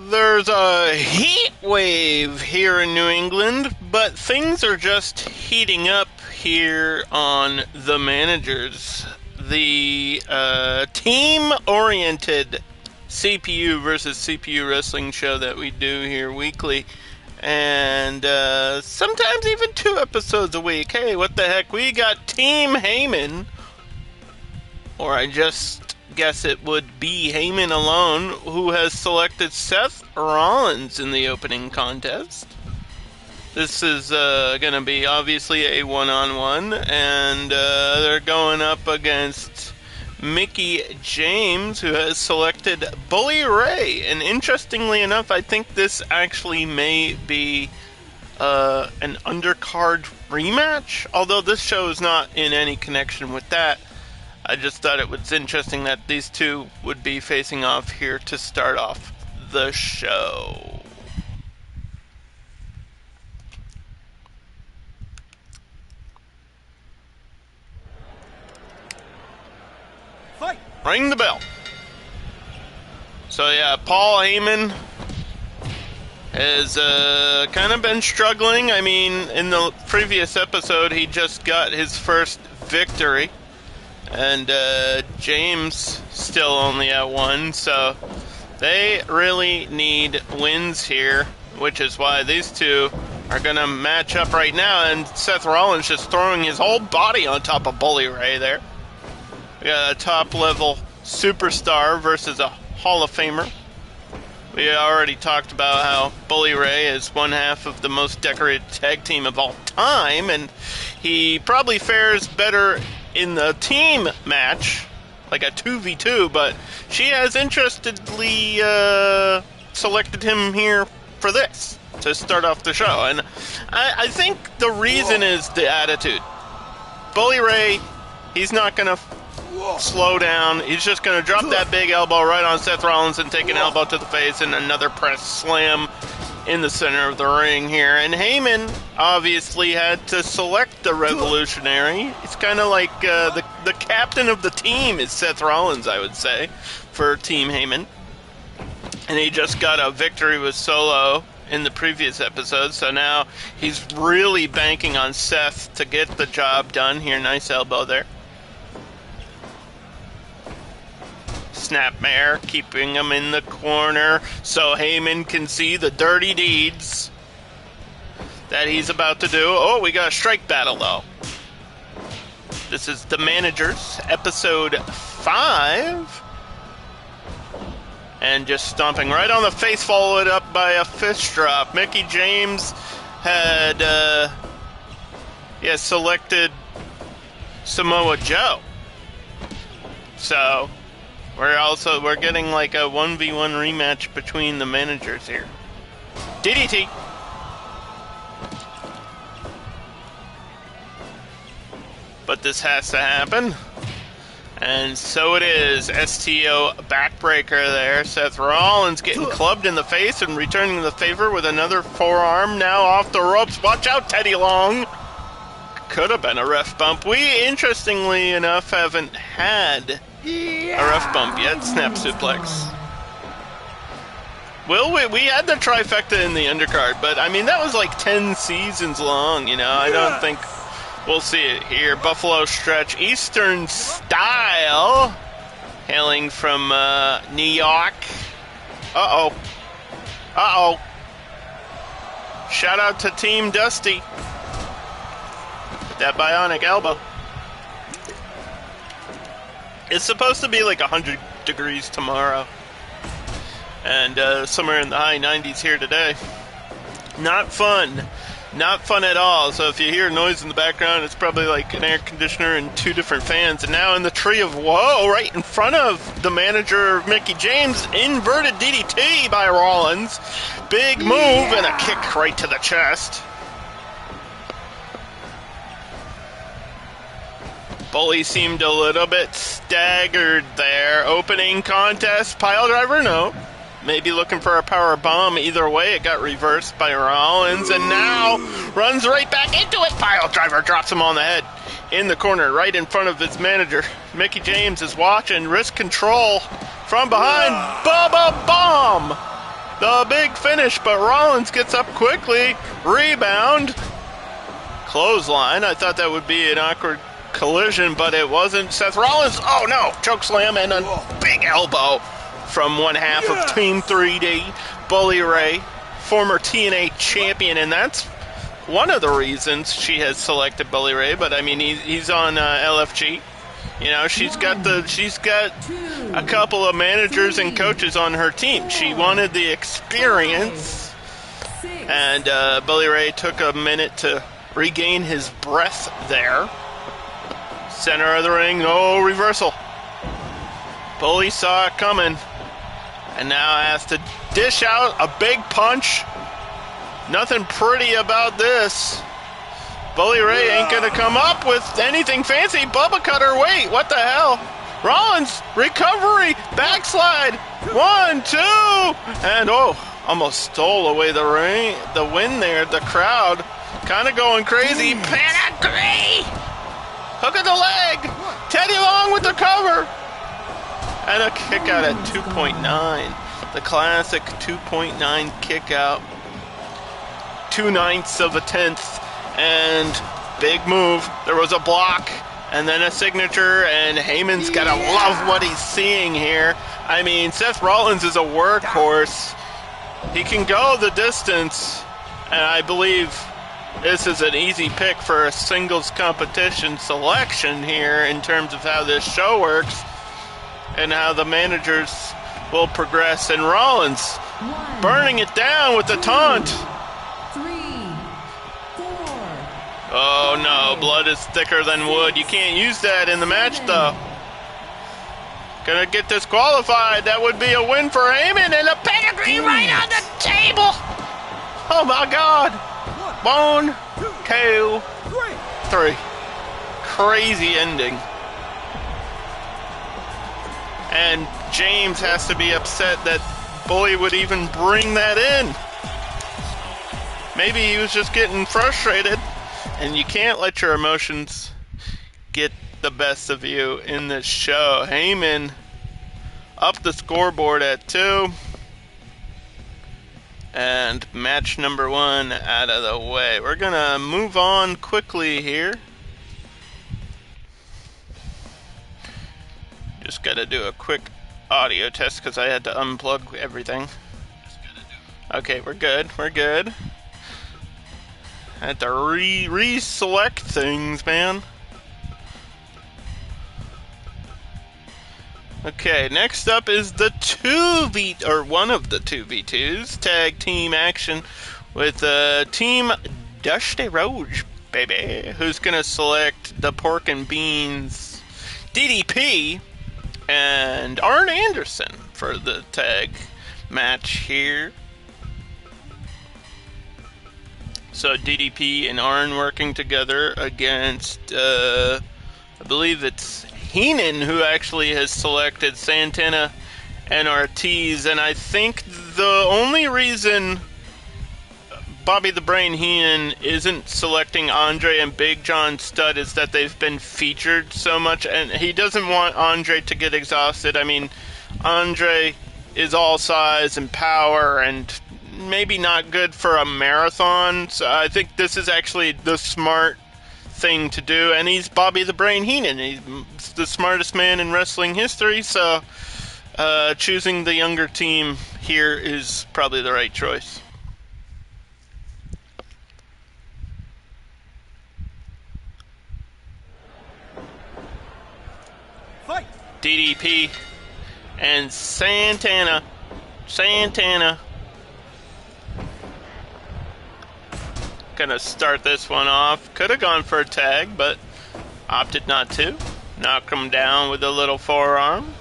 There's a heat wave here in New England, but things are just heating up here on The Managers. The team-oriented CPU versus CPU wrestling show that we do here weekly. And sometimes even 2 episodes a week. Hey, what the heck? We got Team Heyman. Or I just guess it would be Heyman alone, who has selected Seth Rollins in the opening contest. This is going to be obviously a one-on-one, and they're going up against Mickie James, who has selected Bully Ray. And interestingly enough, I think this actually may be an undercard rematch, although this show is not in any connection with that. I just thought it was interesting that these two would be facing off here to start off the show. Fight! Ring the bell. So yeah, Paul Heyman has kind of been struggling. I mean, in the previous episode, he just got his first victory. And James still only at 1, so they really need wins here, which is why these two are going to match up right now. And Seth Rollins just throwing his whole body on top of Bully Ray there. We got a top-level superstar versus a Hall of Famer. We already talked about how Bully Ray is one half of the most decorated tag team of all time, and he probably fares better in the team match, like a 2v2, but she has interestedly selected him here for this, to start off the show. And I think the reason is the attitude. Bully Ray, he's not going to slow down. He's just going to drop that big elbow right on Seth Rollins and take an elbow to the face and another press slam in the center of the ring here. And Heyman obviously had to select the Revolutionary. It's kind of like the captain of the team is Seth Rollins, I would say, for Team Heyman. And he just got a victory with Solo in the previous episode, so now he's really banking on Seth to get the job done here. Nice elbow there. Snapmare, keeping him in the corner so Heyman can see the dirty deeds that he's about to do. Oh, we got a strike battle, though. This is The Managers, episode 5. And just stomping right on the face, followed up by a fist drop. Mickie James had selected Samoa Joe. So we're getting like a 1v1 rematch between the managers here. DDT. But this has to happen. And so it is. STO backbreaker there. Seth Rollins getting clubbed in the face and returning the favor with another forearm. Now off the ropes. Watch out, Teddy Long. Could have been a ref bump. We, interestingly enough, haven't had a ref bump yet. Snap suplex. Well, we had the trifecta in the undercard, but I mean, that was like 10 seasons long, you know. I don't think we'll see it here. Buffalo Stretch, Eastern Style, hailing from New York. Uh-oh. Uh-oh. Shout out to Team Dusty. With that bionic elbow. It's supposed to be like 100 degrees tomorrow. And somewhere in the high 90s here today. Not fun. Not fun at all. So if you hear noise in the background, it's probably like an air conditioner and 2 different fans. And now in the tree of woe, right in front of the manager, Mickie James, inverted DDT by Rollins. Big move and a kick right to the chest. Bully seemed a little bit staggered there. Opening contest, pile driver, no. Maybe looking for a power bomb. Either way, it got reversed by Rollins, and now runs right back into it. Pile driver drops him on the head in the corner, right in front of his manager. Mickie James is watching, wrist control from behind. Bubba bomb the big finish, but Rollins gets up quickly. Rebound. Clothesline. I thought that would be an awkward collision, but it wasn't. Seth Rollins, oh no, choke slam and a big elbow from one half of Team 3D. Bully Ray, former TNA champion, and that's one of the reasons she has selected Bully Ray. But I mean, he's on LFG. You know, she's got a couple of managers and coaches on her team. She wanted the experience, and Bully Ray took a minute to regain his breath there. Center of the ring, no reversal. Bully saw it coming, and now has to dish out a big punch. Nothing pretty about this. Bully Ray ain't gonna come up with anything fancy. Bubba Cutter, wait, what the hell? Rollins, recovery, backslide. 1, 2, and almost stole away the win there. The crowd kind of going crazy. Pedigree! Hook of the leg. Teddy Long with the cover. And a kick out at 2.9. The classic 2.9 kick out. 2/9 of a tenth. And big move. There was a block and then a signature, and Heyman's got to love what he's seeing here. I mean, Seth Rollins is a workhorse. He can go the distance, and I believe this is an easy pick for a singles competition selection here in terms of how this show works and how the managers will progress. And Rollins burning it down with the taunt. Oh no, blood is thicker than wood. You can't use that in the match though. Gonna get disqualified. That would be a win for Heyman, and a pedigree right on the table. Oh my God. 1, 2, 3. Crazy ending. And James has to be upset that Bully would even bring that in. Maybe he was just getting frustrated. And you can't let your emotions get the best of you in this show. Heyman up the scoreboard at 2. And match number 1 out of the way. We're going to move on quickly here. Just got to do a quick audio test because I had to unplug everything. Okay, we're good. We're good. I had to reselect things, man. Okay, next up is the one of the 2v2s, tag team action with Team Dusty Rouge, baby, who's gonna select the Pork and Beans DDP and Arn Anderson for the tag match here. So DDP and Arn working together against, I believe it's Heenan, who actually has selected Santana and Ortiz. And I think the only reason Bobby the Brain Heenan isn't selecting Andre and Big John Studd is that they've been featured so much, and he doesn't want Andre to get exhausted. I mean, Andre is all size and power and maybe not good for a marathon, so I think this is actually the smart thing to do, and he's Bobby the Brain Heenan. He's the smartest man in wrestling history, so choosing the younger team here is probably the right choice. Fight. DDP and Santana. Gonna start this one off. Could have gone for a tag, but opted not to. Knock him down with a little forearm.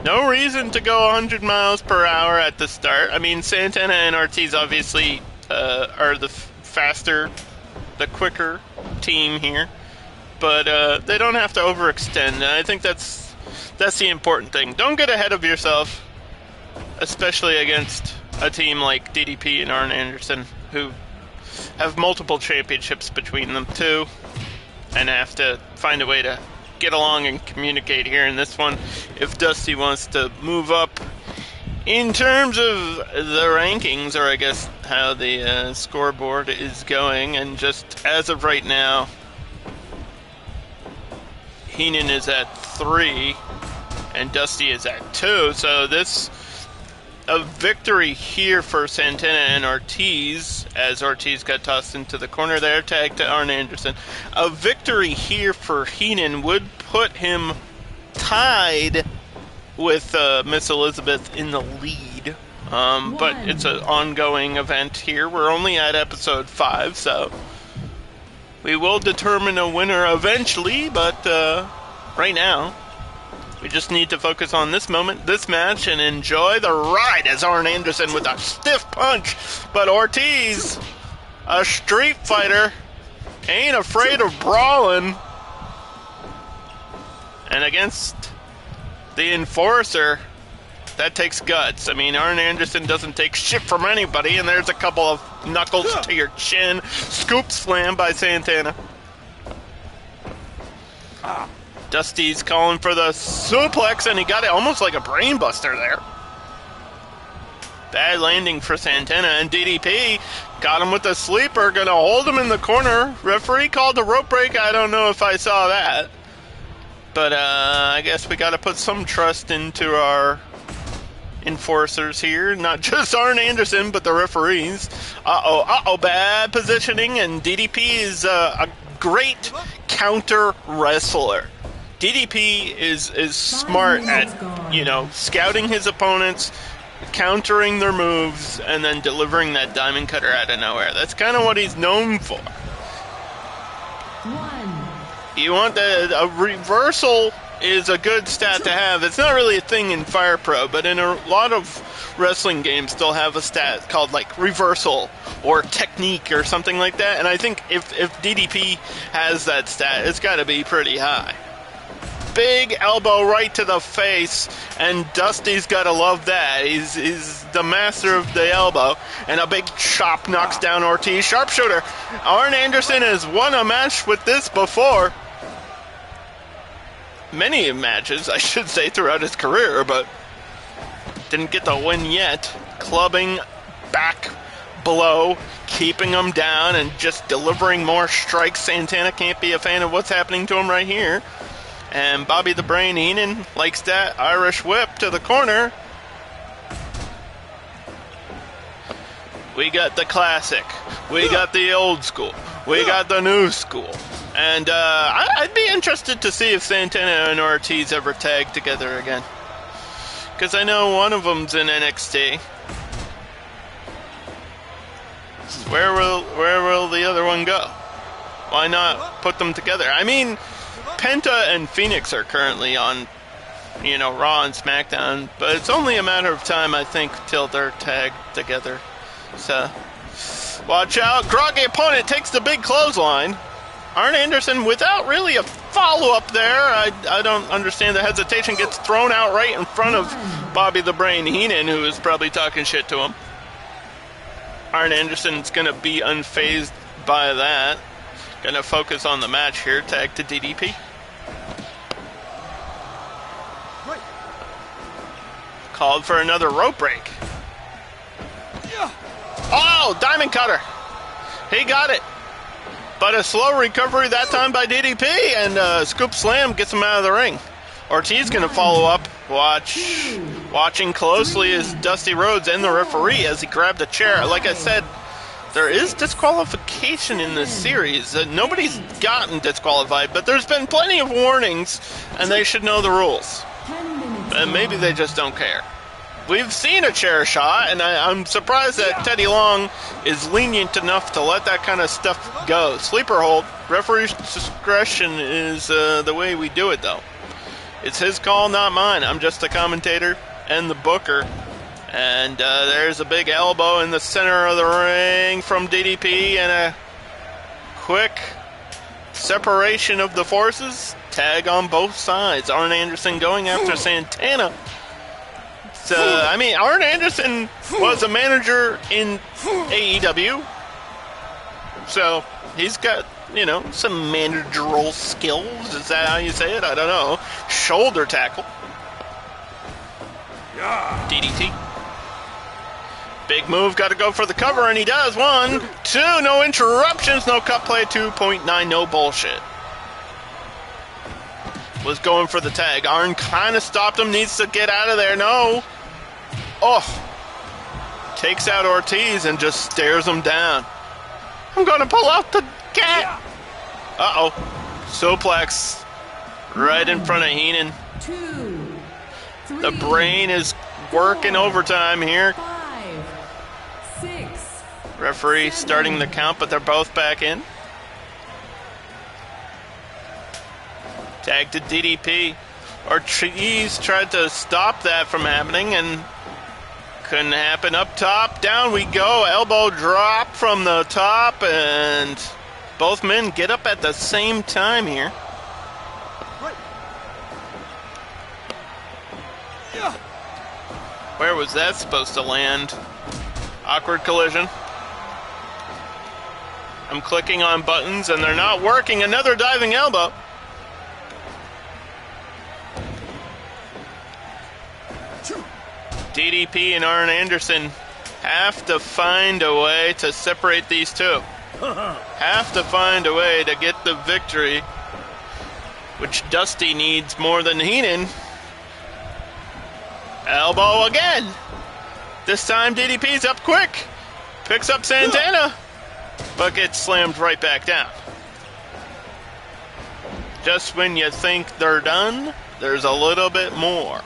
No reason to go 100 miles per hour at the start. I mean, Santana and Ortiz obviously are the faster, the quicker team here, but they don't have to overextend. And I think that's the important thing. Don't get ahead of yourself, especially against a team like DDP and Arn Anderson, who have multiple championships between them too, and have to find a way to get along and communicate here in this one. If Dusty wants to move up In terms of the rankings, or I guess how the scoreboard is going, and just as of right now, Heenan is at 3, and Dusty is at 2, so a victory here for Santana and Ortiz, as Ortiz got tossed into the corner there, tag to Arn Anderson. A victory here for Heenan would put him tied with Miss Elizabeth in the lead. But it's an ongoing event here. We're only at episode 5, so we will determine a winner eventually, but right now, we just need to focus on this moment, this match, and enjoy the ride as Arn Anderson with a stiff punch. But Ortiz, a street fighter, ain't afraid of brawling. And against the Enforcer, that takes guts. I mean, Arn Anderson doesn't take shit from anybody, and there's a couple of knuckles to your chin. Scoop slam by Santana. Dusty's calling for the suplex, and he got it almost like a brain buster there. Bad landing for Santana, and DDP got him with the sleeper, gonna hold him in the corner. Referee called the rope break. I don't know if I saw that. But I guess we gotta put some trust into our enforcers here. Not just Arn Anderson, but the referees. Bad positioning, and DDP is a great counter wrestler. DDP is smart at, scouting his opponents, countering their moves, and then delivering that diamond cutter out of nowhere. That's kind of what he's known for. You want a reversal is a good stat to have. It's not really a thing in Fire Pro, but in a lot of wrestling games, they'll have a stat called like reversal or technique or something like that. And I think if DDP has that stat, it's got to be pretty high. Big elbow right to the face, and Dusty's got to love that. He's the master of the elbow, and a big chop knocks down Ortiz. Sharpshooter. Arn Anderson has won a match with this before. Many matches, I should say, throughout his career, but didn't get the win yet. Clubbing, back blow, keeping him down, and just delivering more strikes. Santana can't be a fan of what's happening to him right here. And Bobby the Brain Heenan likes that Irish whip to the corner. We got the classic. We got the old school. We got the new school. And I'd be interested to see if Santana and Ortiz ever tag together again. Because I know one of them's in NXT. Where will the other one go? Why not put them together? I mean, Penta and Phoenix are currently on, Raw and SmackDown, but it's only a matter of time, I think, till they're tagged together. So, watch out. Groggy opponent takes the big clothesline. Arn Anderson, without really a follow-up there, I don't understand the hesitation, gets thrown out right in front of Bobby the Brain Heenan, who is probably talking shit to him. Arn Anderson's going to be unfazed by that. Going to focus on the match here. Tag to DDP. Called for another rope break. Oh, diamond cutter. He got it. But a slow recovery that time by DDP, and scoop slam gets him out of the ring. Ortiz going to follow up. Watching closely is Dusty Rhodes and the referee as he grabbed a chair. Like I said, there is disqualification in this series. Nobody's gotten disqualified, but there's been plenty of warnings, and they should know the rules. And maybe they just don't care. We've seen a chair shot, and I'm surprised that Teddy Long is lenient enough to let that kind of stuff go. Sleeper hold. Referee's discretion is the way we do it, though. It's his call, not mine. I'm just a commentator and the booker. And there's a big elbow in the center of the ring from DDP, and a quick separation of the forces. Tag on both sides. Arn Anderson going after Santana. Arn Anderson was a manager in AEW, so he's got, some managerial skills. Is that how you say it? I don't know. Shoulder tackle. DDT. Big move, got to go for the cover, and he does. 1, 2, no interruptions, no cut play, 2.9, no bullshit. Was going for the tag. Arn kind of stopped him, needs to get out of there. No. Oh. Takes out Ortiz and just stares him down. I'm going to pull out the cat. Uh-oh. Suplex right in front of Heenan. 2, 3, the brain is working overtime here. 5, 6. Referee 7. starting the count, but they're both back in. Tag to DDP. Ortiz tried to stop that from happening and couldn't happen. Up top, down we go. Elbow drop from the top, and both men get up at the same time here. Right. Where was that supposed to land? Awkward collision. I'm clicking on buttons and they're not working. Another diving elbow. DDP and Arn Anderson have to find a way to separate these two. Have to find a way to get the victory, which Dusty needs more than Heenan. Elbow again. This time DDP's up quick. Picks up Santana, but gets slammed right back down. Just when you think they're done, there's a little bit more.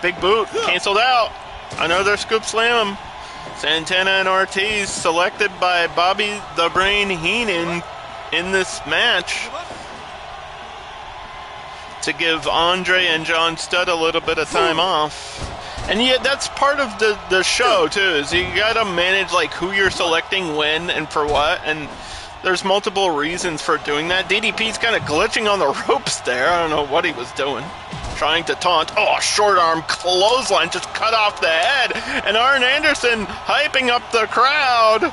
Big boot, canceled out. Another scoop slam. Santana and Ortiz selected by Bobby the Brain Heenan in this match to give Andre and John Studd a little bit of time off. And yet that's part of the show too, is you gotta manage like who you're selecting when and for what, and there's multiple reasons for doing that. DDP's kind of glitching on the ropes there. I don't know what he was doing. Trying to taunt. Oh, short arm clothesline just cut off the head. And Arn Anderson hyping up the crowd.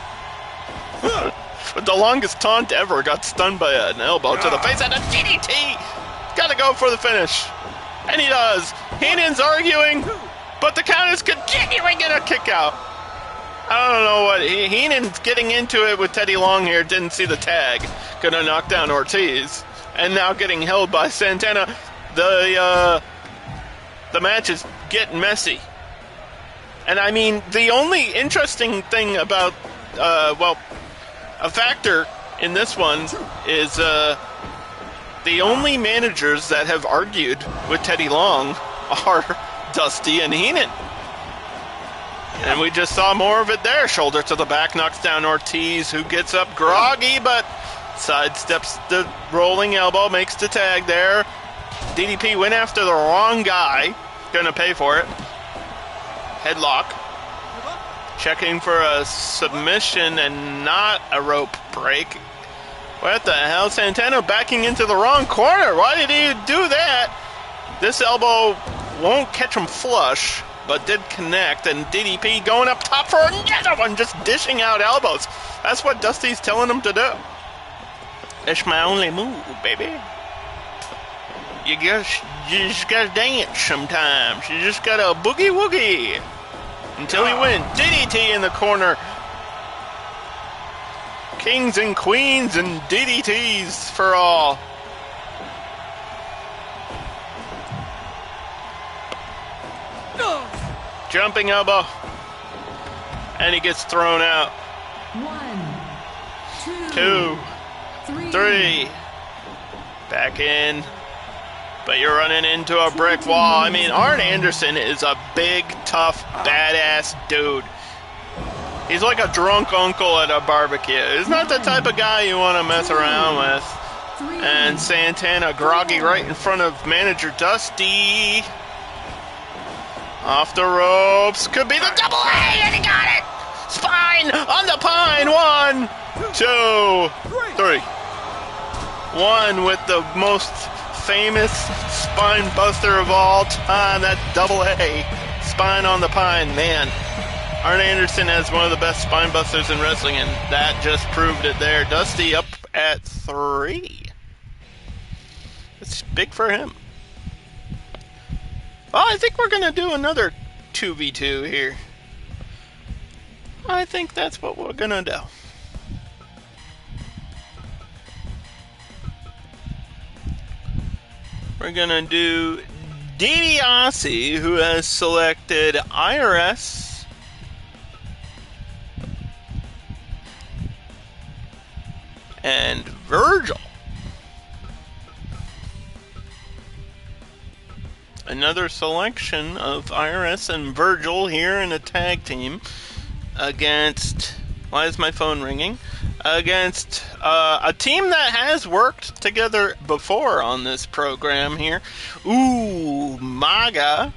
With the longest taunt ever, got stunned by an elbow to the face and a DDT. Gotta go for the finish. And he does. Heenan's arguing, but the count is continuing in a kick out. I don't know what. Heenan's getting into it with Teddy Long here. Didn't see the tag. Gonna knock down Ortiz. And now getting held by Santana. The match is getting messy. And I mean, the only interesting thing about, a factor in this one is the only managers that have argued with Teddy Long are Dusty and Heenan. And we just saw more of it there. Shoulder to the back, knocks down Ortiz, who gets up groggy, but sidesteps the rolling elbow, makes the tag there. DDP went after the wrong guy. Gonna pay for it. Headlock. Checking for a submission and not a rope break. What the hell? Santana backing into the wrong corner. Why did he do that? This elbow won't catch him flush, but did connect. And DDP going up top for another one, just dishing out elbows. That's what Dusty's telling him to do. It's my only move, baby. You just gotta dance sometimes. You just gotta boogie woogie until you win. DDT in the corner. Kings and queens and DDTs for all. Jumping elbow. And he gets thrown out. 1, 2, 3. Back in. But you're running into a brick wall. I mean, Arn Anderson is a big, tough, badass dude. He's like a drunk uncle at a barbecue. He's not the type of guy you want to mess around with. And Santana groggy right in front of manager Dusty. Off the ropes. Could be the double A, and he got it! Spine on the pine. 1, 2, 3. One with the most famous spine buster of all time, that double A. Spine on the pine, man. Arn Anderson has one of the best spine busters in wrestling, and that just proved it there. Dusty up at 3. It's big for him. Well, I think we're going to do another 2v2 here. I think that's what we're gonna do. We're gonna do DiBiase, who has selected IRS and Virgil. Another selection of IRS and Virgil here in a tag team against... Why is my phone ringing? Against a team that has worked together before on this program here. Umaga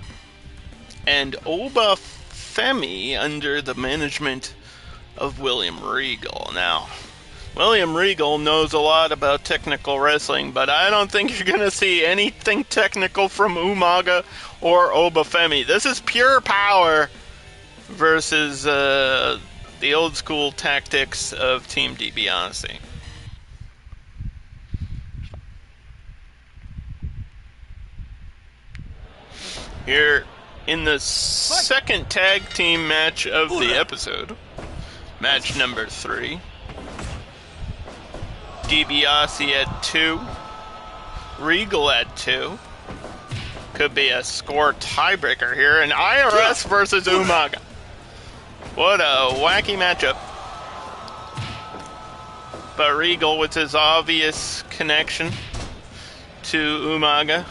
and Obafemi under the management of William Regal. Now, William Regal knows a lot about technical wrestling, but I don't think you're going to see anything technical from Umaga or Obafemi. This is pure power versus the old school tactics of Team DiBiase. Here in the second tag team match of the episode, match number 3. DiBiase at 2, Regal at 2. Could be a score tiebreaker here, and IRS versus Umaga. What a wacky matchup. But Regal, with his obvious connection to Umaga.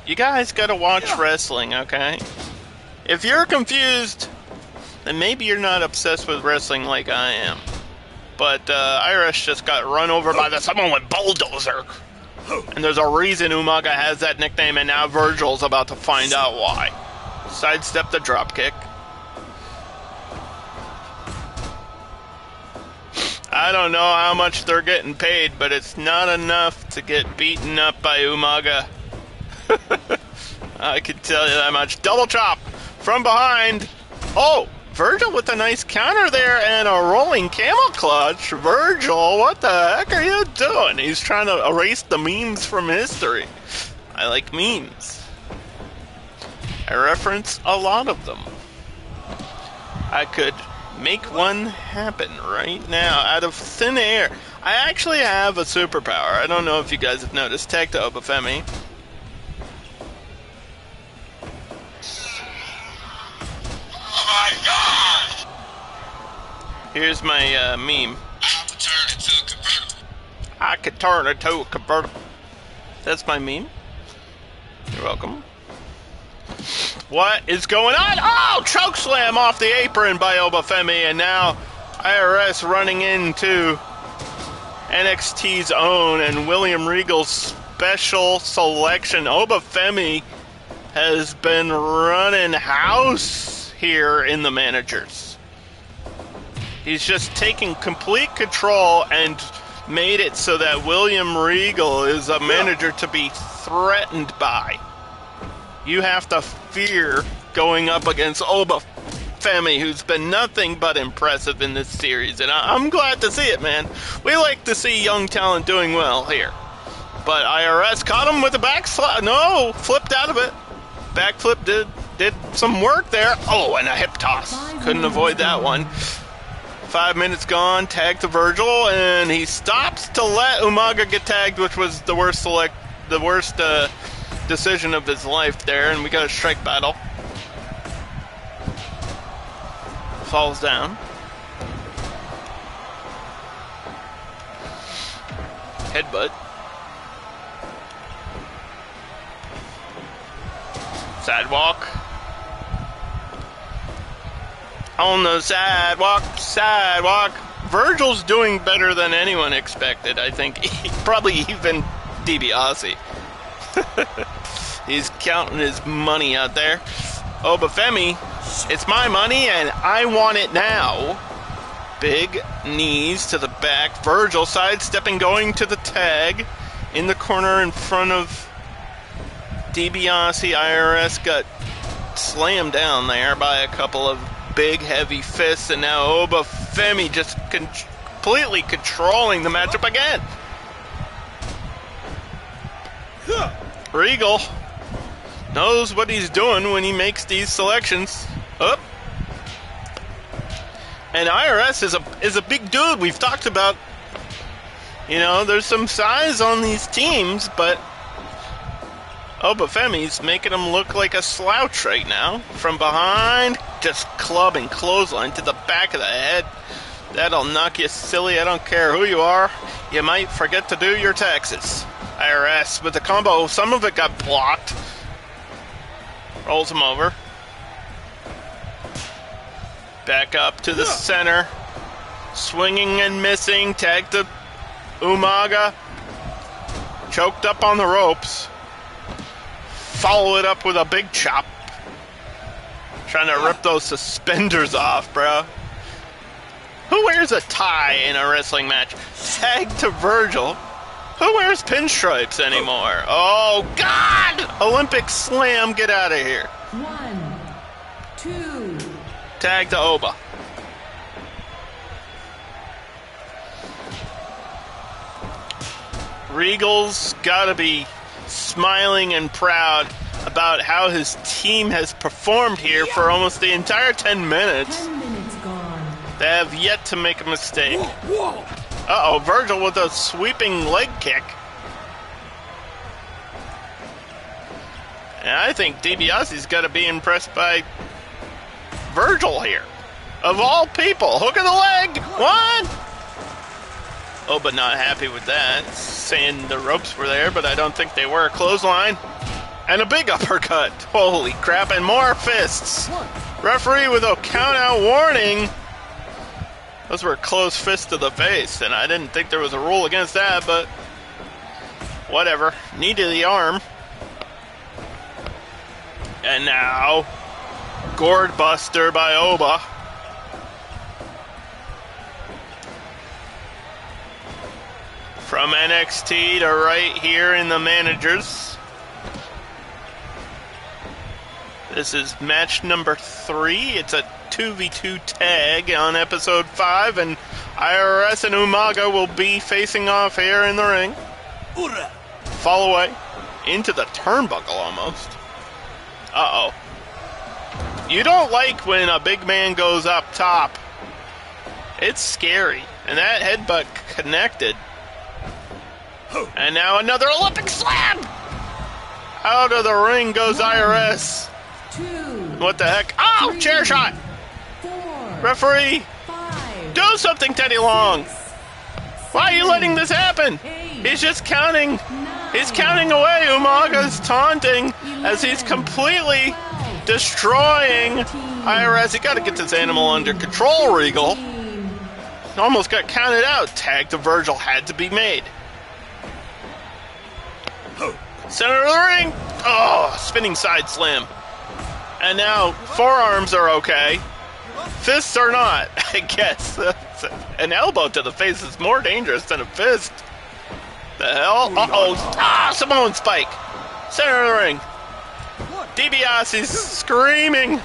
You guys gotta watch wrestling, okay? If you're confused, then maybe you're not obsessed with wrestling like I am. But Irish just got run over by someone with bulldozer. And there's a reason Umaga has that nickname, and now Virgil's about to find out why. Sidestep the dropkick. I don't know how much they're getting paid, but it's not enough to get beaten up by Umaga. I can tell you that much. Double chop from behind. Oh! Virgil with a nice counter there and a rolling camel clutch. Virgil, what the heck are you doing? He's trying to erase the memes from history. I like memes. I reference a lot of them. I could make one happen right now out of thin air. I actually have a superpower. I don't know if you guys have noticed. Tag to Obafemi. Oh my God! Here's my meme. I could turn it to a convertible. That's my meme. You're welcome. What is going on? Oh! Chokeslam off the apron by Obafemi, and now IRS running into NXT's own and William Regal's special selection. Obafemi has been running house here in the managers. He's just taking complete control and made it so that William Regal is a manager to be threatened by. You have to fear going up against Obafemi, who's been nothing but impressive in this series. And I'm glad to see it, man. We like to see young talent doing well here. But IRS caught him with a backslide. No, flipped out of it. Backflip did some work there. Oh, and a hip toss. Couldn't avoid that one. 5 minutes gone. Tag to Virgil, and he stops to let Umaga get tagged, which was the worst decision of his life there. And we got a strike battle. Falls down. Headbutt. Sidewalk. On the sidewalk. Virgil's doing better than anyone expected, I think. Probably even DiBiase. He's counting his money out there. Obafemi, it's my money and I want it now. Big knees to the back. Virgil sidestepping, going to the tag. In the corner in front of DiBiase. IRS got slammed down there by a couple of big heavy fists, and now Obafemi just completely controlling the matchup again. Regal knows what he's doing when he makes these selections. Up. And IRS is a big dude. We've talked about, there's some size on these teams, but Obafemi's making him look like a slouch right now. From behind, just club and clothesline to the back of the head. That'll knock you silly. I don't care who you are. You might forget to do your taxes. IRS with the combo. Some of it got blocked. Rolls him over. Back up to the center. Swinging and missing. Tag to Umaga. Choked up on the ropes. Follow it up with a big chop. Trying to rip those suspenders off, bro. Who wears a tie in a wrestling match? Tag to Virgil. Who wears pinstripes anymore? Oh, God! Olympic slam, get out of here. 1, 2. Tag to Oba. Regal's got to be smiling and proud about how his team has performed here for almost the entire 10 minutes. 10 minutes gone. They have yet to make a mistake. Uh-oh, Virgil with a sweeping leg kick. And I think DiBiase's got to be impressed by Virgil here. Of all people, hook of the leg. 1. Oh, but not happy with that. Saying the ropes were there, but I don't think they were. Clothesline. And a big uppercut. Holy crap, and more fists. Referee with a count-out warning. Those were close fists to the face, and I didn't think there was a rule against that, but whatever. Knee to the arm. And now, Gourd Buster by Oba. From NXT to right here in the managers. This is match number 3. It's a 2v2 tag on episode 5, and IRS and Umaga will be facing off here in the ring. Fall away into the turnbuckle almost. Uh-oh. You don't like when a big man goes up top. It's scary. And that headbutt connected. And now another Olympic slam! Out of the ring goes IRS. 2. What the heck? Oh, 3, chair shot! 4. Referee, 5. do something, Teddy Long! Why are you letting this happen? He's just counting. He's counting away. Umaga's taunting as he's completely destroying IRS. You gotta get this animal under control, Regal. Almost got counted out. Tag to Virgil had to be made. Center of the ring. Oh, spinning side slam. And now forearms are okay. Fists are not, I guess. An elbow to the face is more dangerous than a fist. The hell? Uh-oh. Ah, Samoan spike. Center of the ring. DiBiase's screaming.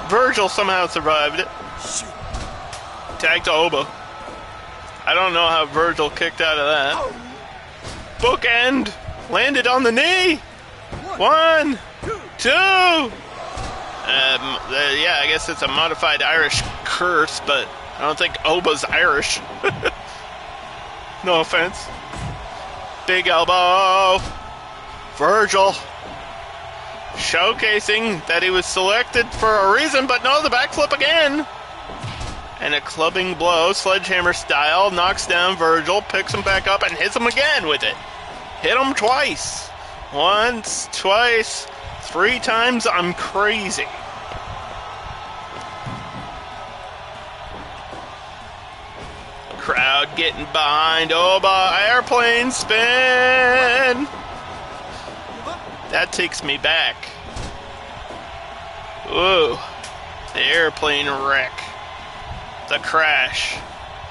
Virgil somehow survived it. Tag to Oba. I don't know how Virgil kicked out of that. Bookend. Landed on the knee. 1, 2. Yeah, I guess it's a modified Irish curse, but I don't think Oba's Irish. No offense. Big elbow. Virgil showcasing that he was selected for a reason, but no, the backflip again. And a clubbing blow, sledgehammer style, knocks down Virgil, picks him back up, and hits him again with it. Hit him twice. Once, twice, 3 times. I'm crazy. Crowd getting behind Oba. Airplane spin. That takes me back. Ooh. The airplane wreck. The crash.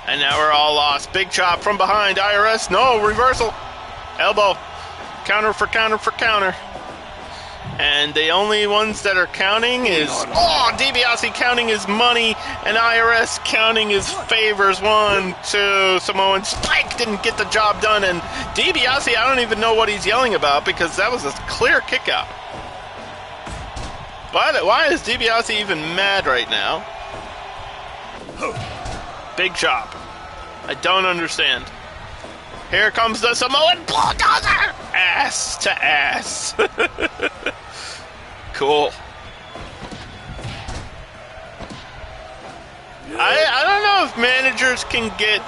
And now we're all lost. Big chop from behind. IRS. No, reversal. Elbow. Counter for counter for counter. And the only ones that are counting is... Oh, DiBiase counting his money, and IRS counting his favors. 1, 2. Samoan Spike didn't get the job done, and DiBiase, I don't even know what he's yelling about, because that was a clear kick out. Why is DiBiase even mad right now? Big chop. I don't understand. Here comes the Samoan bulldozer! Ass to ass. Cool. I don't know if managers can get...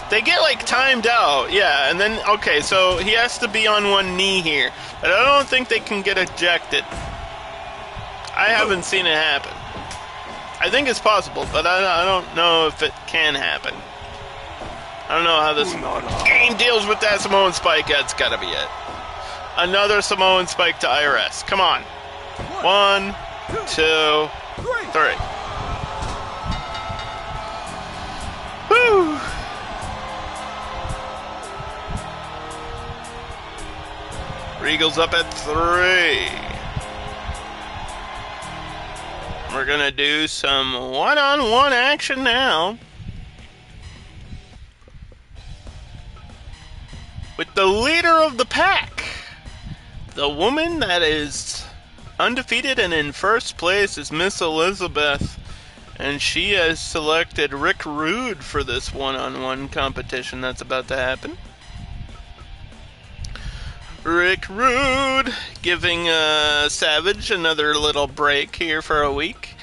They get, like, timed out, yeah, and then, okay, so he has to be on one knee here. But I don't think they can get ejected. I haven't seen it happen. I think it's possible, but I don't know if it can happen. I don't know how this game deals with that Samoan spike. That's gotta be it. Another Samoan spike to IRS. Come on. 1, 2, 3. Woo! Regal's up at 3. We're gonna do some one-on-one action now. With the leader of the pack. The woman that is undefeated and in first place is Miss Elizabeth. And she has selected Rick Rude for this one-on-one competition that's about to happen. Rick Rude giving Savage another little break here for a week.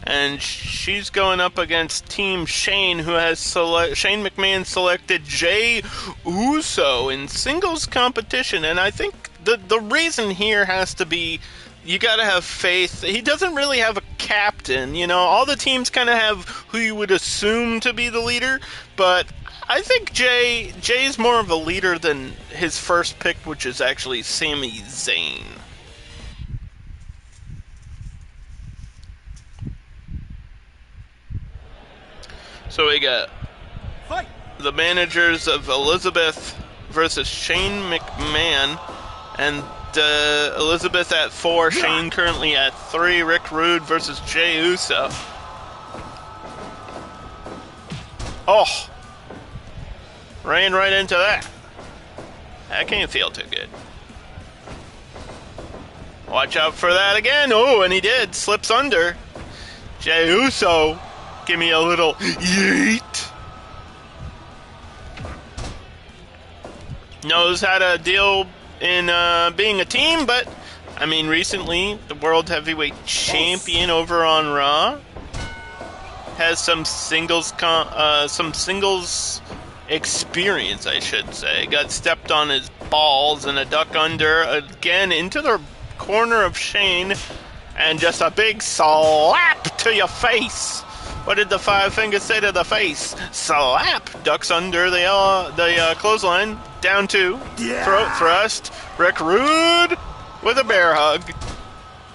And she's going up against Team Shane, who has Shane McMahon selected Jey Uso in singles competition. And I think the reason here has to be you got to have faith. He doesn't really have a captain. You know, all the teams kind of have who you would assume to be the leader. But I think Jay's more of a leader than his first pick, which is actually Sami Zayn. So we got the managers of Elizabeth versus Shane McMahon, and Elizabeth at 4, Shane currently at 3, Rick Rude versus Jey Uso. Oh! Ran right into that. That can't feel too good. Watch out for that again. Oh, and he did. Slips under. Jey Uso. Give me a little yeet. Knows how to deal in being a team, but I mean, recently the World Heavyweight Champion over on Raw has some singles experience, I should say. Got stepped on his balls and a duck under again into the corner of Shane, and just a big slap to your face. What did the 5 fingers say to the face? Slap! Ducks under the clothesline. Down 2. Throat thrust. Rick Rude with a bear hug.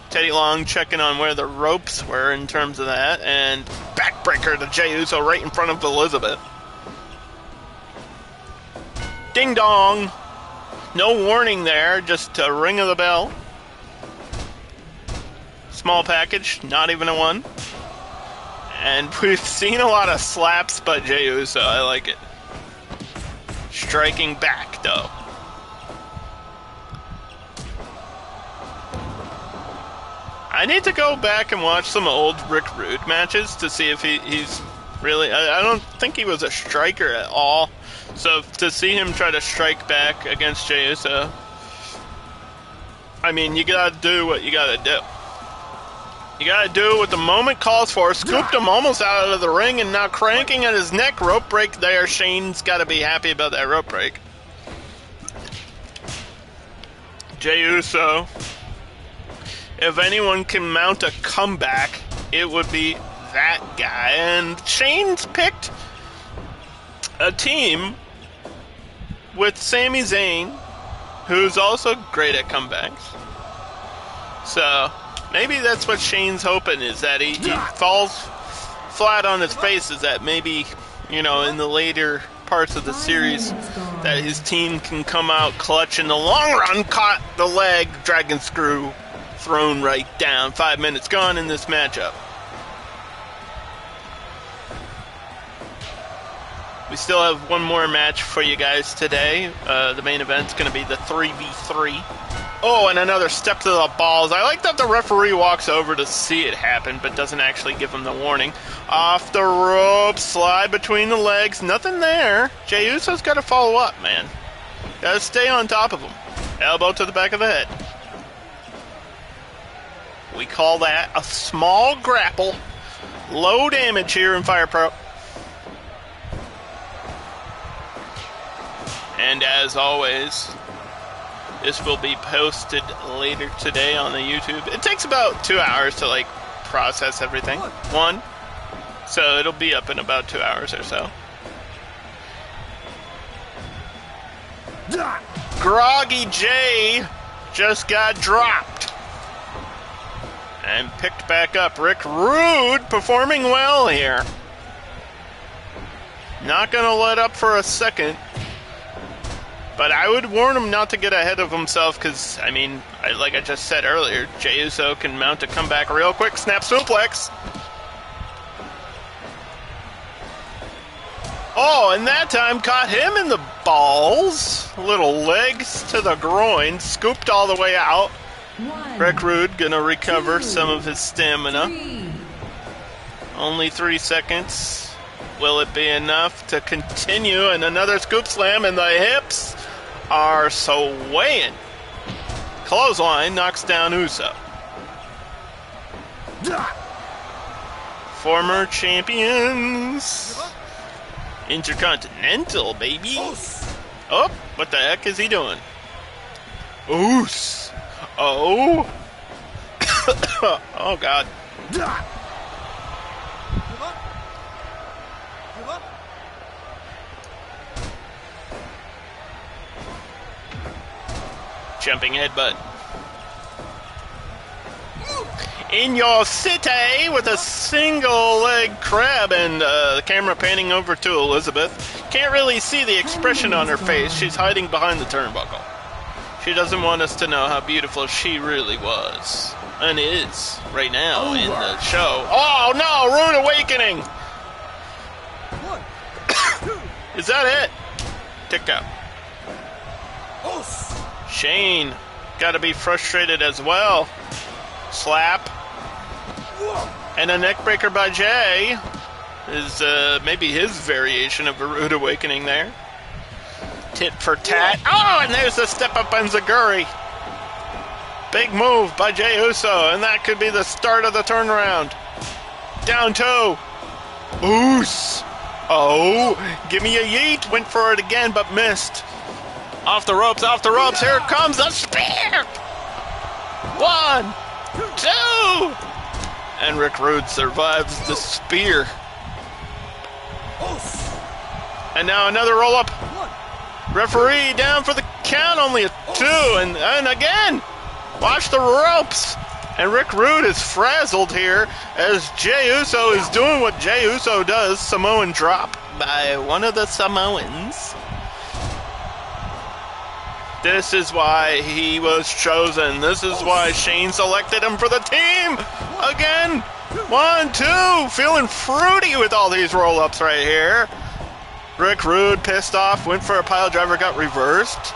Teddy Long checking on where the ropes were in terms of that. And backbreaker to Jey Uso right in front of Elizabeth. Ding dong. No warning there, just a ring of the bell. Small package, not even a 1. And we've seen a lot of slaps by Jey Uso. I like it. Striking back, though. I need to go back and watch some old Rick Rude matches to see if he's really... I don't think he was a striker at all. So to see him try to strike back against Jey Uso... I mean, you gotta do what you gotta do. You gotta do what the moment calls for. Scooped him almost out of the ring and now cranking at his neck. Rope break there. Shane's gotta be happy about that rope break. Jey Uso. If anyone can mount a comeback, it would be that guy. And Shane's picked a team with Sami Zayn, who's also great at comebacks. So... maybe that's what Shane's hoping, is that he falls flat on his face, is that maybe, you know, in the later parts of the series, that his team can come out clutch in the long run, caught the leg, dragon screw, thrown right down. 5 minutes gone in this matchup. We still have one more match for you guys today. The main event's going to be the 3v3. Oh, and another step to the balls. I like that the referee walks over to see it happen, but doesn't actually give him the warning. Off the rope, slide between the legs. Nothing there. Jey Uso's got to follow up, man. Got to stay on top of him. Elbow to the back of the head. We call that a small grapple. Low damage here in Fire Pro. And as always, this will be posted later today on the YouTube. It takes about 2 hours to, like, process everything. One. So it'll be up in about 2 hours or so. Groggy Jay just got dropped. And picked back up. Rick Rude performing well here. Not going to let up for a second. But I would warn him not to get ahead of himself because, I mean, like I just said earlier, Jey Uso can mount a comeback real quick. Snap suplex. Oh, and that time caught him in the balls. Little legs to the groin, scooped all the way out. One, Rick Rude gonna recover 2, some of his stamina. 3. Only 3 seconds. Will it be enough to continue? And another scoop slam, and the hips are swaying. Clothesline knocks down Uso. Former champions. Intercontinental, baby. Oh, what the heck is he doing? Oos. Oh. Oh, God. Give up. Give up. Jumping headbutt. In your city with a single leg crab, and the camera panning over to Elizabeth. Can't really see the expression on her face. She's hiding behind the turnbuckle. She doesn't want us to know how beautiful she really was. And is right now in the show. Oh no, Rude Awakening! 1, 2, Is that it? Tick out. os. Shane, gotta be frustrated as well. Slap. And a neckbreaker by Jay is maybe his variation of a Rude Awakening there. Tit for tat. Oh, and there's the step up on Zaguri. Big move by Jey Uso, and that could be the start of the turnaround. Down toe. Oos. Oh, give me a yeet. Went for it again, but missed. Off the ropes, off the ropes. Here comes a spear. 1, 2. And Rick Rude survives the spear. Os. And now another roll up. 1. Referee down for the count, only a 2. And again, watch the ropes. And Rick Rude is frazzled here as Jey Uso is doing what Jey Uso does, Samoan drop by one of the Samoans. This is why he was chosen. This is why Shane selected him for the team. Again, 1, 2, feeling fruity with all these roll-ups right here. Rick Rude pissed off, went for a pile driver, got reversed.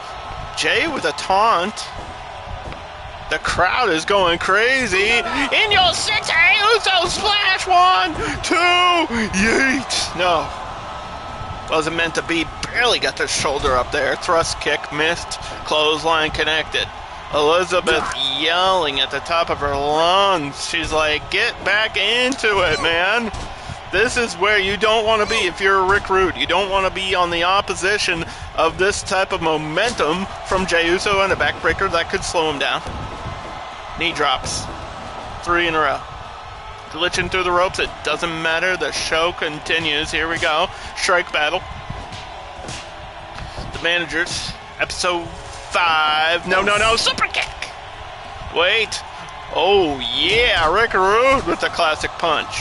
Jay with a taunt. The crowd is going crazy. In your city, Uso splash. 1, 2, yeet. No. Wasn't meant to be. Barely got the shoulder up there. Thrust kick missed. Clothesline connected. Elizabeth yelling at the top of her lungs. She's like, get back into it, man. This is where you don't want to be if you're a Rick Rude. You don't want to be on the opposition of this type of momentum from Jey Uso and a backbreaker that could slow him down. Knee drops. 3 in a row. Glitching through the ropes. It doesn't matter. The show continues. Here we go. Strike battle. The managers. Episode 5. No. Super kick. Wait. Oh, yeah. Rick Rude with the classic punch.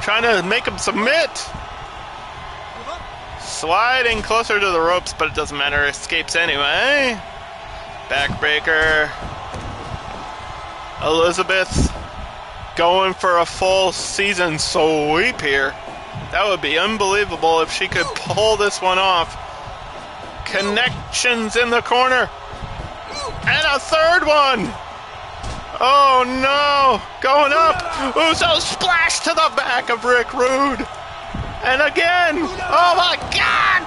Trying to make him submit. Sliding closer to the ropes, but it doesn't matter. Escapes anyway. Backbreaker. Elizabeth going for a full season sweep here. That would be unbelievable if she could pull this one off. Connections in the corner. And a third one! Oh no! Going up! Uso splash to the back of Rick Rude! And again! Oh my god!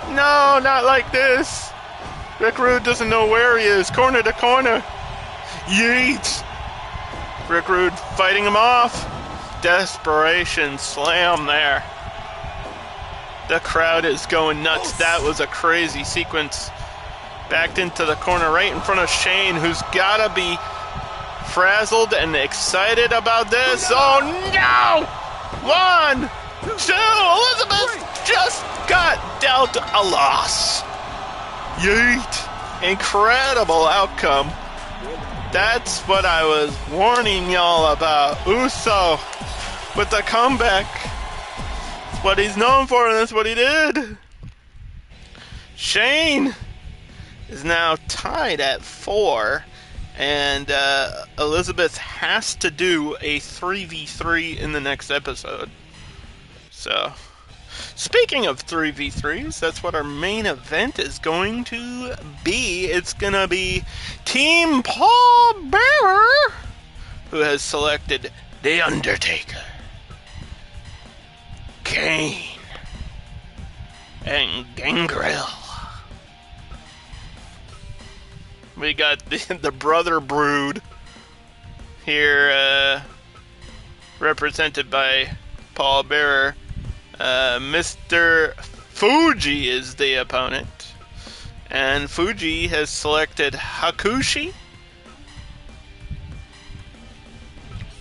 No, not like this! Rick Rude doesn't know where he is. Corner to corner. Yeet! Rick Rude fighting him off. Desperation slam there. The crowd is going nuts. That was a crazy sequence. Backed into the corner right in front of Shane, who's gotta be frazzled and excited about this. Oh no! 1, 2, Elizabeth just got dealt a loss. Yeet. Incredible outcome. That's what I was warning y'all about. Uso with the comeback. That's what he's known for, and that's what he did. Shane is now tied at 4, and Elizabeth has to do a 3v3 in the next episode. So, speaking of 3v3s, that's what our main event is going to be. It's going to be Team Paul Bearer, who has selected The Undertaker, Kane, and Gangrel. We got the Brother Brood here, represented by Paul Bearer. Mr. Fuji is the opponent. And Fuji has selected Hakushi,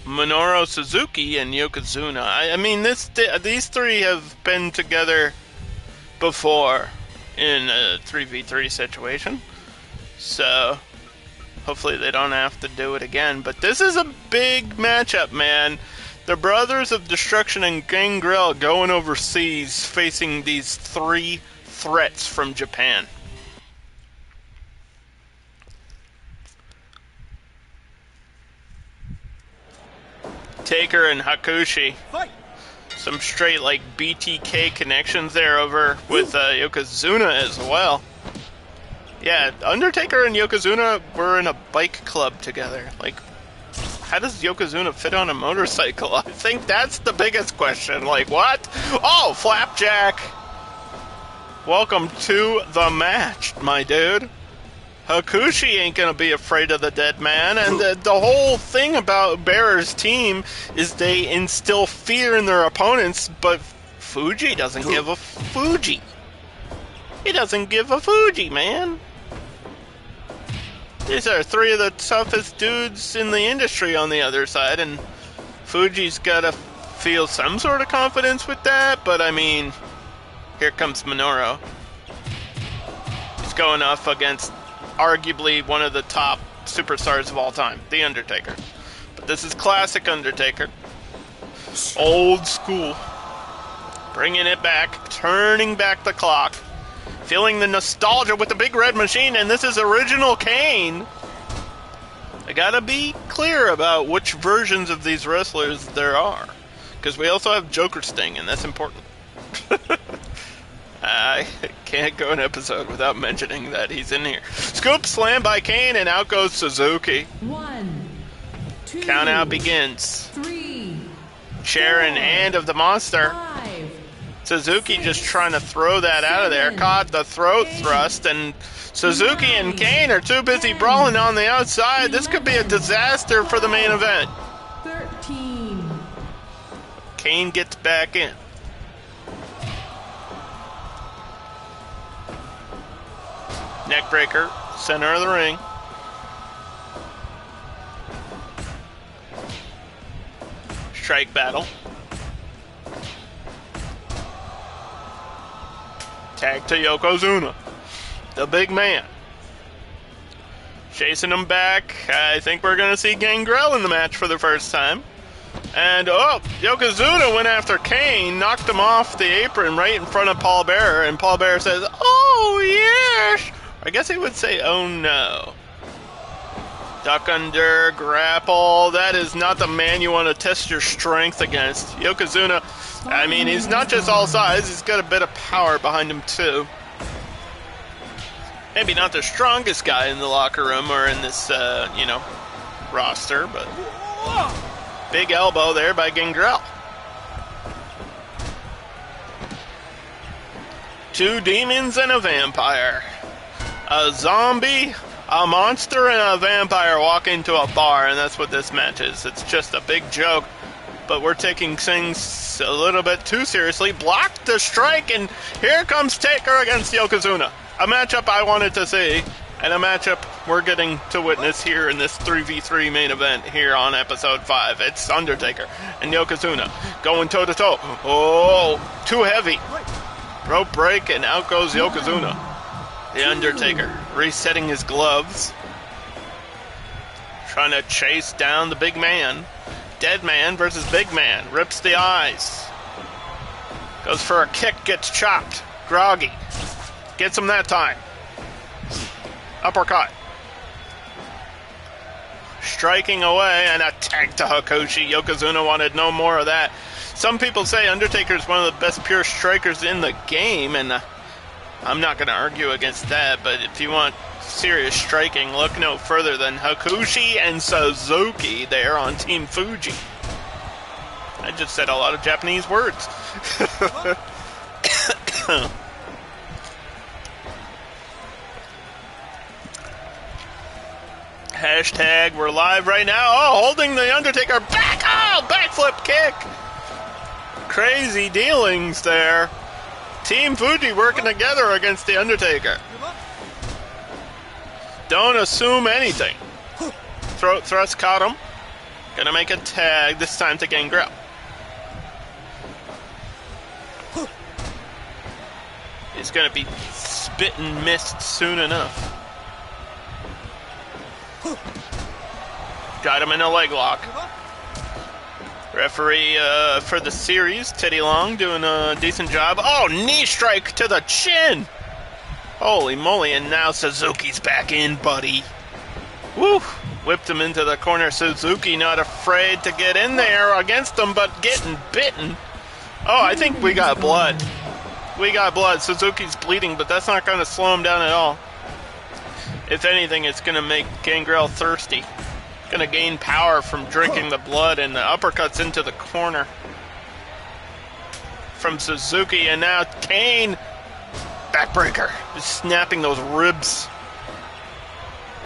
Minoru Suzuki, and Yokozuna. I mean, these three have been together before in a 3v3 situation. So, hopefully they don't have to do it again. But this is a big matchup, man. The Brothers of Destruction and Gangrel going overseas, facing these 3 threats from Japan. Taker and Hakushi. Fight! Some straight, like, BTK connections there over with Yokozuna as well. Yeah, Undertaker and Yokozuna were in a bike club together. Like, how does Yokozuna fit on a motorcycle? I think that's the biggest question. Like, what? Oh, Flapjack! Welcome to the match, my dude. Hakushi ain't gonna be afraid of the dead man, and the whole thing about Bearer's team is they instill fear in their opponents, but Fuji doesn't give a Fuji. He doesn't give a Fuji, man. These are 3 of the toughest dudes in the industry on the other side, and Fuji's gotta feel some sort of confidence with that, but I mean, here comes Minoru. He's going up against arguably one of the top superstars of all time, The Undertaker. But this is classic Undertaker. Old school. Bringing it back, turning back the clock. Feeling the nostalgia with the big red machine, and this is original Kane. I gotta be clear about which versions of these wrestlers there are, because we also have Joker Sting, and that's important. I can't go an episode without mentioning that he's in here. Scoop slam by Kane, and out goes Suzuki. 1, 2, Count out begins. 3, Chair in hand of the monster. 5. Suzuki just trying to throw that out of there. Caught the throat thrust, and Suzuki and Kane are too busy brawling on the outside. This could be a disaster for the main event. 13. Kane gets back in. Neckbreaker, center of the ring. Strike battle. Tag to Yokozuna, the big man. Chasing him back. I think we're going to see Gangrel in the match for the first time. And, oh, Yokozuna went after Kane, knocked him off the apron right in front of Paul Bearer, and Paul Bearer says, "Oh, yes!" I guess he would say, "Oh, no." Duck under, grapple. That is not the man you want to test your strength against. Yokozuna, I mean, he's not just all size, he's got a bit of power behind him, too. Maybe not the strongest guy in the locker room or in this, roster, but big elbow there by Gangrel. 2 demons and a vampire. A zombie, a monster, and a vampire walk into a bar, and that's what this match is. It's just a big joke, but we're taking things a little bit too seriously. Blocked the strike, and here comes Taker against Yokozuna. A matchup I wanted to see, and a matchup we're getting to witness here in this 3v3 main event here on episode 5. It's Undertaker and Yokozuna going toe-to-toe. Oh, too heavy. Rope break, and out goes Yokozuna. The Undertaker resetting his gloves, trying to chase down the big man. Dead man versus big man. Rips the eyes. Goes for a kick, gets chopped. Groggy. Gets him that time. Uppercut. Striking away, and a tag to Hakushi. Yokozuna wanted no more of that. Some people say Undertaker's one of the best pure strikers in the game, and I'm not going to argue against that, but if you want serious striking, look no further than Hakushi and Suzuki there on Team Fuji. I just said a lot of Japanese words. Hashtag we're live right now. Oh, holding the Undertaker back. Oh, backflip kick. Crazy dealings there. Team Fuji working together against the Undertaker. Don't assume anything. Throat thrust caught him. Gonna make a tag, this time to Gangrel. He's gonna be spitting mist soon enough. Got him in a leg lock. Referee for the series, Teddy Long, doing a decent job. Oh, knee strike to the chin! Holy moly, and now Suzuki's back in, buddy. Woo! Whipped him into the corner. Suzuki not afraid to get in there against him, but getting bitten. Oh, I think we got blood. We got blood. Suzuki's bleeding, but that's not going to slow him down at all. If anything, it's going to make Gangrel thirsty. Going to gain power from drinking the blood, and the uppercuts into the corner from Suzuki, and now Kane. Backbreaker. Just snapping those ribs.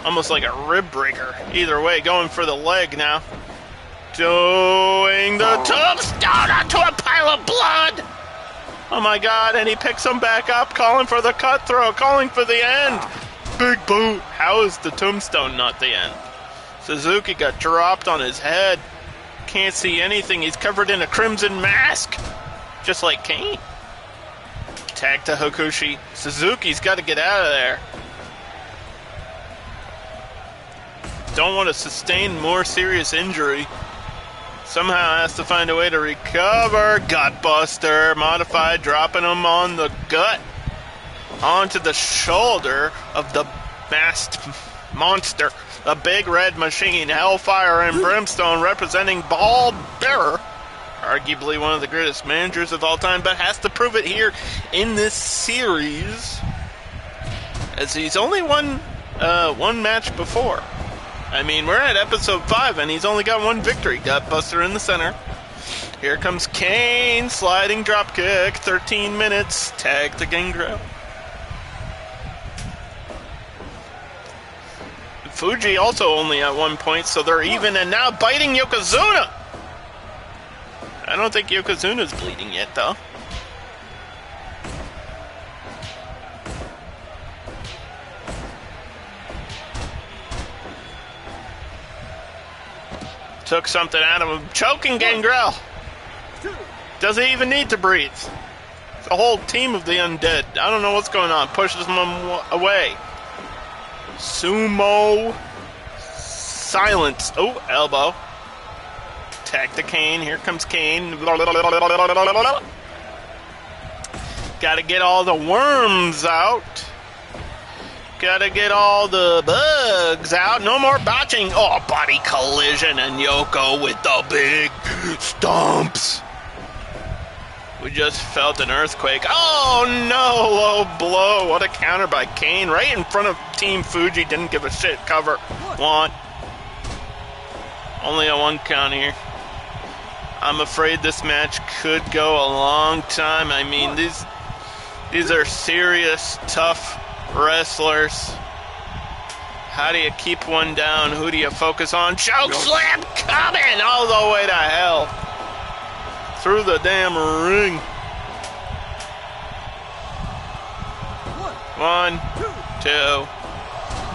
Almost like a rib breaker. Either way, going for the leg now. Doing the tombstone onto a pile of blood. Oh my god, and he picks him back up, calling for the cutthroat, calling for the end. Big boot. How is the tombstone not the end? Suzuki got dropped on his head. Can't see anything. He's covered in a crimson mask. Just like Kane. Tag to Hakushi. Suzuki's got to get out of there. Don't want to sustain more serious injury. Somehow has to find a way to recover. Gutbuster. Modified, dropping him on the gut. Onto the shoulder of the masked monster. A big red machine, Hellfire and Brimstone, representing Ball Bearer. Arguably one of the greatest managers of all time, but has to prove it here in this series, as he's only won one match before. I mean, we're at episode 5, and he's only got one victory. Gutbuster in the center. Here comes Kane, sliding dropkick, 13 minutes, tag to Gangrel. Fuji also only at 1 point, so they're even, and now biting Yokozuna! I don't think Yokozuna's bleeding yet, though. Took something out of him. Choking Gangrel! Doesn't even need to breathe. It's a whole team of the undead. I don't know what's going on. Pushes them away. Sumo. Silence. Oh, elbow. Tag to Kane. Here comes Kane. Gotta get all the worms out. Gotta get all the bugs out. No more botching. Oh, body collision, and Yoko with the big stomps. We just felt an earthquake. Oh no, low blow. What a counter by Kane. Right in front of Team Fuji. Didn't give a shit. Cover. Want. Only a 1 count here. I'm afraid this match could go a long time. I mean, these are serious, tough wrestlers. How do you keep one down? Who do you focus on? Choke slam coming all the way to hell. Through the damn ring. 1, 2.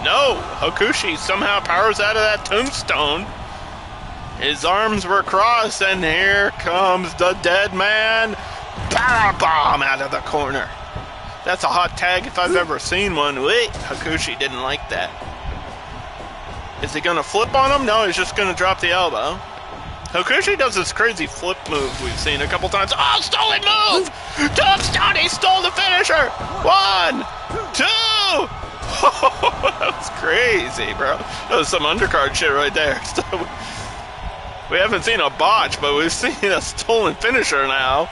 No! Hakushi somehow powers out of that tombstone. His arms were crossed, and here comes the dead man. Powerbomb out of the corner. That's a hot tag if I've ever seen one. Wait, Hakushi didn't like that. Is he going to flip on him? No, he's just going to drop the elbow. Hakushi does this crazy flip move we've seen a couple times. Oh, stolen move! Tombstone, he stole the finisher! 1, 2! That was crazy, bro. That was some undercard shit right there. So, we haven't seen a botch, but we've seen a stolen finisher now.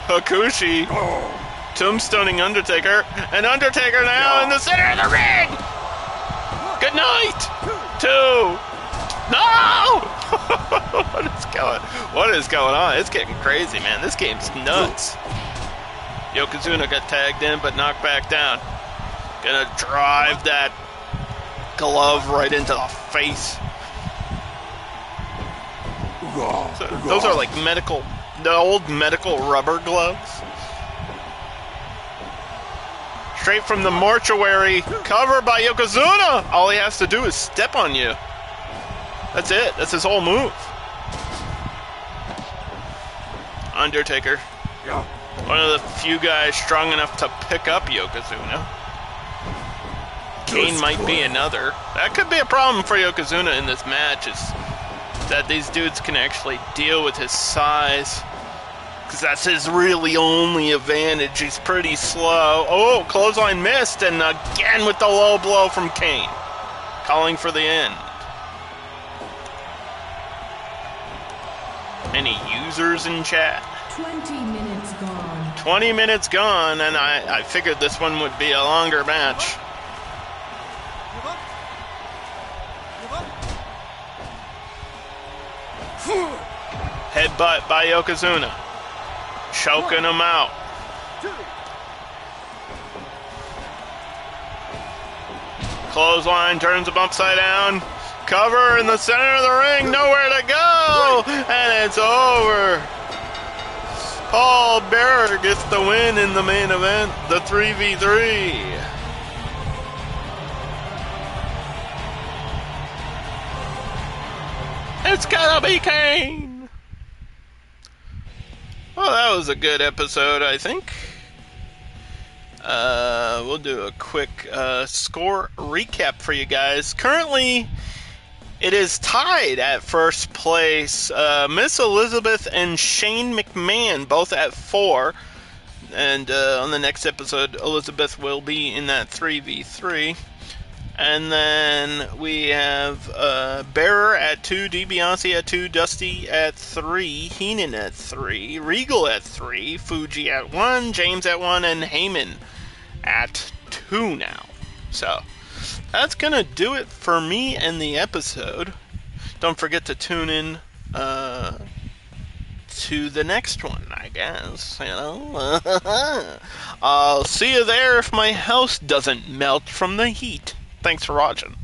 Hakushi tombstoning Undertaker, and Undertaker now in the center of the ring! Good night! 2! No! What is going on? It's getting crazy, man. This game's nuts. Yokozuna got tagged in, but knocked back down. Gonna drive that glove right into the face. So, those are like the old medical rubber gloves. Straight from the mortuary, cover by Yokozuna. All he has to do is step on you. That's it. That's his whole move. Undertaker. One of the few guys strong enough to pick up Yokozuna. Kane might be another. That could be a problem for Yokozuna in this match, is that these dudes can actually deal with his size. Because that's his really only advantage. He's pretty slow. Oh, clothesline missed, and again with the low blow from Kane. Calling for the end. Any users in chat? 20 minutes gone. 20 minutes gone, and I figured this one would be a longer match. Give up. Give up. Headbutt by Yokozuna. Choking him out. 2. Clothesline turns him upside down. Cover in the center of the ring. Nowhere to go. And it's over. Paul Bearer gets the win in the main event. The 3v3. It's gonna be Kane. Well, that was a good episode, I think. We'll do a quick score recap for you guys. Currently, it is tied at first place. Miss Elizabeth and Shane McMahon both at 4. And on the next episode, Elizabeth will be in that 3v3. And then we have Bearer at 2, DiBiase at 2, Dusty at 3, Heenan at 3, Regal at 3, Fuji at 1, James at 1, and Heyman at 2 now. So, that's going to do it for me and the episode. Don't forget to tune in to the next one, I guess, you know. I'll see you there if my house doesn't melt from the heat. Thanks for watching.